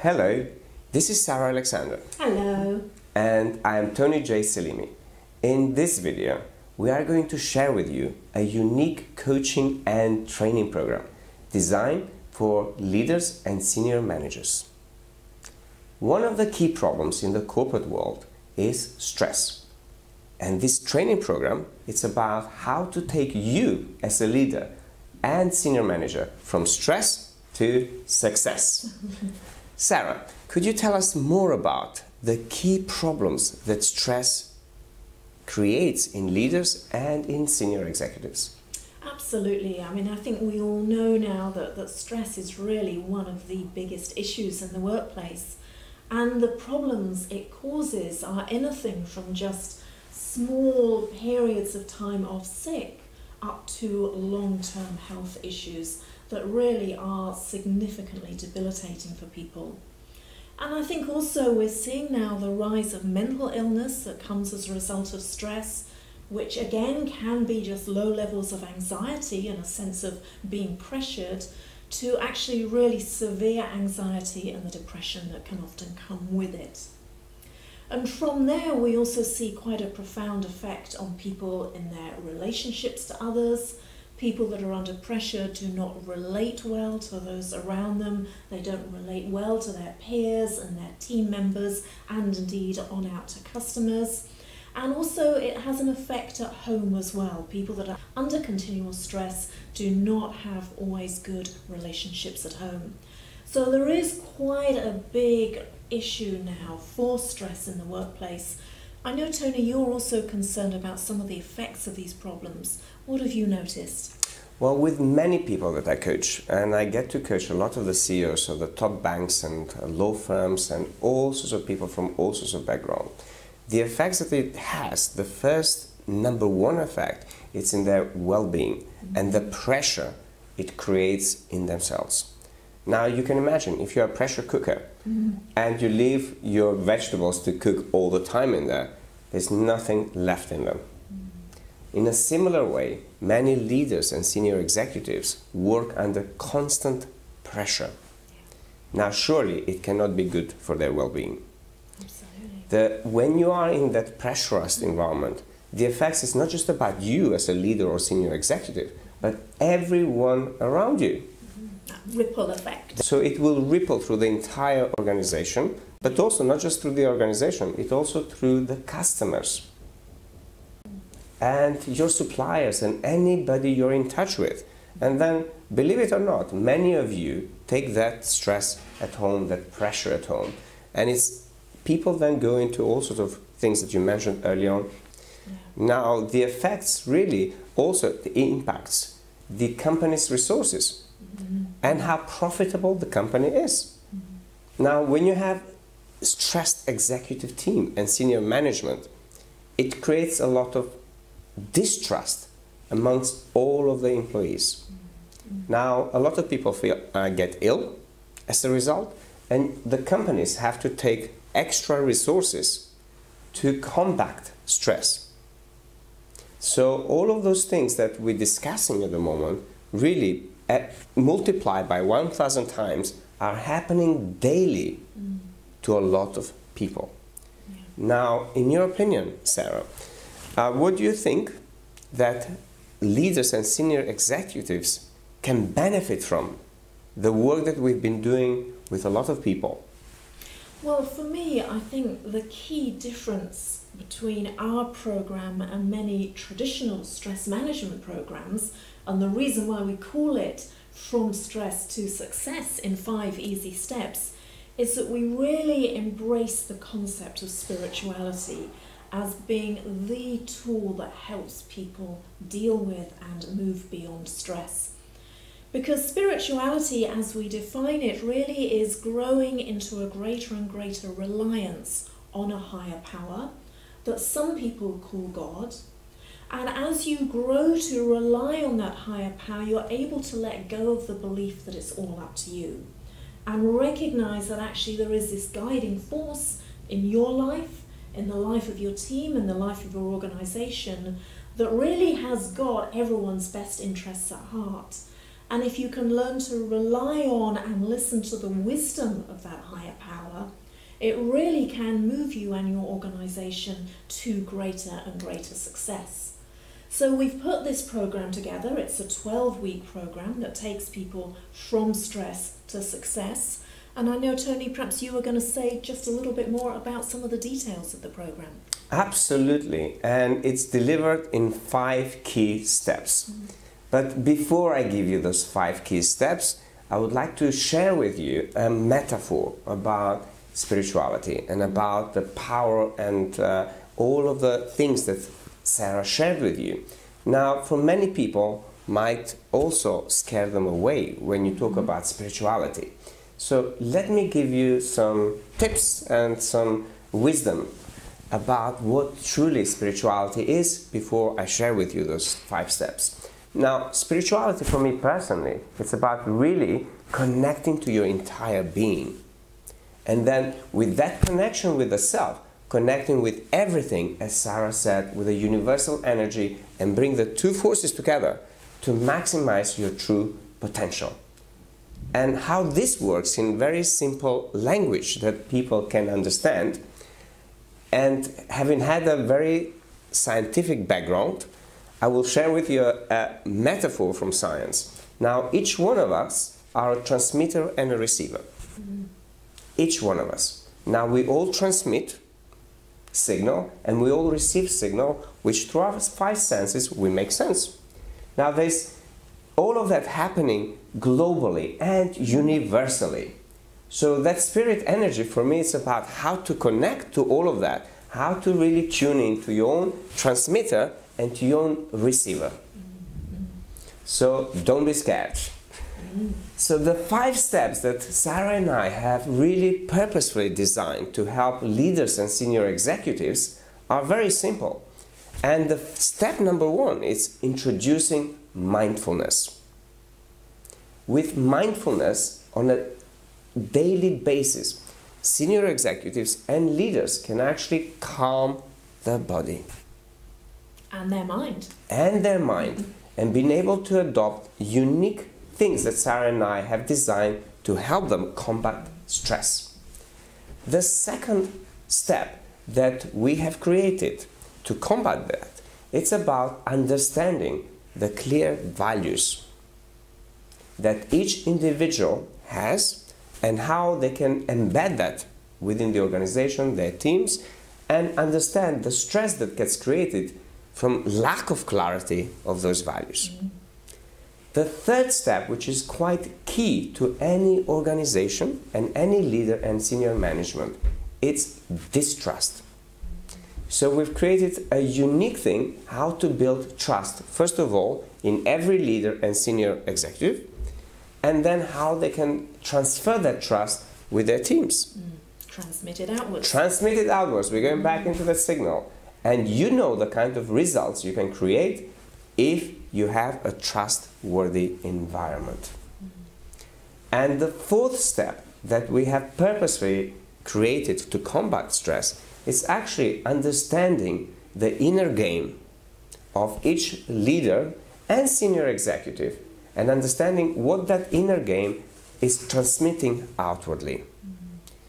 Hello, this is Sarah Alexander. Hello. And I am Tony J. Salimi. In this video, we are going to share with you a unique coaching and training program designed for leaders and senior managers. One of the key problems in the corporate world is stress. And this training program, it's about how to take you as a leader and senior manager from stress to success. Sarah, could you tell us more about the key problems that stress creates in leaders and in senior executives? Absolutely. I think we all know now that stress is really one of the biggest issues in the workplace. And the problems it causes are anything from just small periods of time off sick up to long-term health issues that really are significantly debilitating for people. And I think also we're seeing now the rise of mental illness that comes as a result of stress, which again can be just low levels of anxiety and a sense of being pressured, to actually really severe anxiety and the depression that can often come with it. And from there we also see quite a profound effect on people in their relationships to others. People that are under pressure do not relate well to those around them. They don't relate well to their peers and their team members, and indeed on out to customers. And also it has an effect at home as well. People that are under continual stress do not have always good relationships at home. So there is quite a big issue now for stress in the workplace. I know, Tony, you're also concerned about some of the effects of these problems. What have you noticed? Well, with many people that I coach, and I get to coach a lot of the CEOs of the top banks and law firms and all sorts of people from all sorts of background, the effects that it has, the first number one effect, it's in their well-being and the pressure it creates in themselves. Now you can imagine if you're a pressure cooker and you leave your vegetables to cook all the time in there, there's nothing left in them. In a similar way, many leaders and senior executives work under constant pressure. Now surely it cannot be good for their well-being. When you are in that pressurized environment, the effects is not just about you as a leader or senior executive, but everyone around you. Ripple effect. So it will ripple through the entire organization, but also not just through the organization, it also through the customers and your suppliers and anybody you're in touch with. And then, believe it or not, many of you take that stress at home, that pressure at home, and it's people then go into all sorts of things that you mentioned early on. Yeah. Now the effects really also impacts the company's resources and how profitable the company is. Now when you have stressed executive team and senior management, it creates a lot of distrust amongst all of the employees. Now a lot of people get ill as a result, and the companies have to take extra resources to combat stress. So all of those things that we're discussing at the moment really multiplied by 1,000 times are happening daily to a lot of people. Yeah. Now, in your opinion, Sarah, what do you think that leaders and senior executives can benefit from the work that we've been doing with a lot of people? Well, for me, I think the key difference between our program and many traditional stress management programs, and the reason why we call it From Stress to Success in 5 Easy Steps, is that we really embrace the concept of spirituality as being the tool that helps people deal with and move beyond stress. Because spirituality, as we define it, really is growing into a greater and greater reliance on a higher power that some people call God. And as you grow to rely on that higher power, you're able to let go of the belief that it's all up to you and recognize that actually there is this guiding force in your life, in the life of your team, in the life of your organization, that really has got everyone's best interests at heart. And if you can learn to rely on and listen to the wisdom of that higher power, it really can move you and your organisation to greater and greater success. So we've put this program together. It's a 12-week program that takes people from stress to success. And I know, Tony, perhaps you were going to say just a little bit more about some of the details of the program. Absolutely. And it's delivered in 5 key steps. But before I give you those 5 key steps, I would like to share with you a metaphor about spirituality and about the power and all of the things that Sarah shared with you. Now, for many people, might also scare them away when you talk about spirituality. So let me give you some tips and some wisdom about what truly spirituality is before I share with you those 5 steps. Now, spirituality for me personally, it's about really connecting to your entire being. And then with that connection with the self, connecting with everything, as Sarah said, with a universal energy, and bring the 2 forces together to maximize your true potential. And how this works in very simple language that people can understand. And having had a very scientific background, I will share with you a metaphor from science. Now, each one of us are a transmitter and a receiver. Each one of us. Now, we all transmit signal and we all receive signal, which through our 5 senses we make sense. Now, there's all of that happening globally and universally. So that spirit energy for me is about how to connect to all of that, how to really tune into your own transmitter and to your own receiver. So don't be scared. So the 5 steps that Sarah and I have really purposefully designed to help leaders and senior executives are very simple. And the step number 1 is introducing mindfulness. With mindfulness on a daily basis, senior executives and leaders can actually calm their body. And their mind. And their mind. And being able to adopt unique things that Sarah and I have designed to help them combat stress. The second step that we have created to combat that, it's about understanding the clear values that each individual has and how they can embed that within the organization, their teams, and understand the stress that gets created from lack of clarity of those values. The third step, which is quite key to any organization and any leader and senior management, it's distrust. So we've created a unique thing, how to build trust, first of all, in every leader and senior executive, and then how they can transfer that trust with their teams. Transmit it outwards. Transmit it outwards. We're going back into the signal. And you know the kind of results you can create if you have a trustworthy environment. And the 4th step that we have purposely created to combat stress is actually understanding the inner game of each leader and senior executive and understanding what that inner game is transmitting outwardly.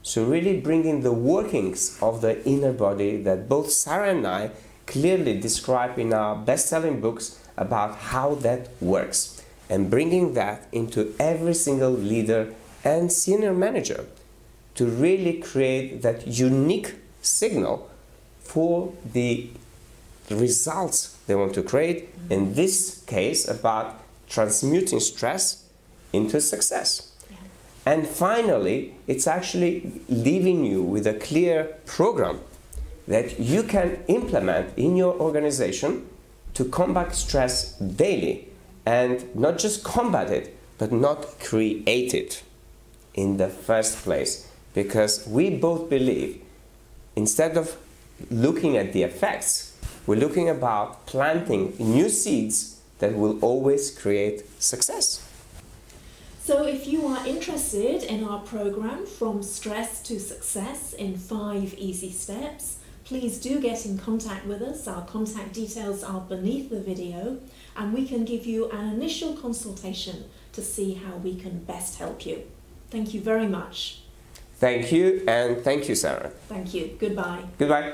So really bringing the workings of the inner body that both Sarah and I clearly describe in our best-selling books about how that works, and bringing that into every single leader and senior manager to really create that unique signal for the results they want to create, in this case about transmuting stress into success. And finally, it's actually leaving you with a clear program that you can implement in your organization to combat stress daily, and not just combat it, but not create it in the first place. Because we both believe, instead of looking at the effects, we're looking about planting new seeds that will always create success. So if you are interested in our program From Stress to Success in 5 easy steps, please do get in contact with us. Our contact details are beneath the video, and we can give you an initial consultation to see how we can best help you. Thank you very much. Thank you, and thank you, Sarah. Thank you. Goodbye. Goodbye.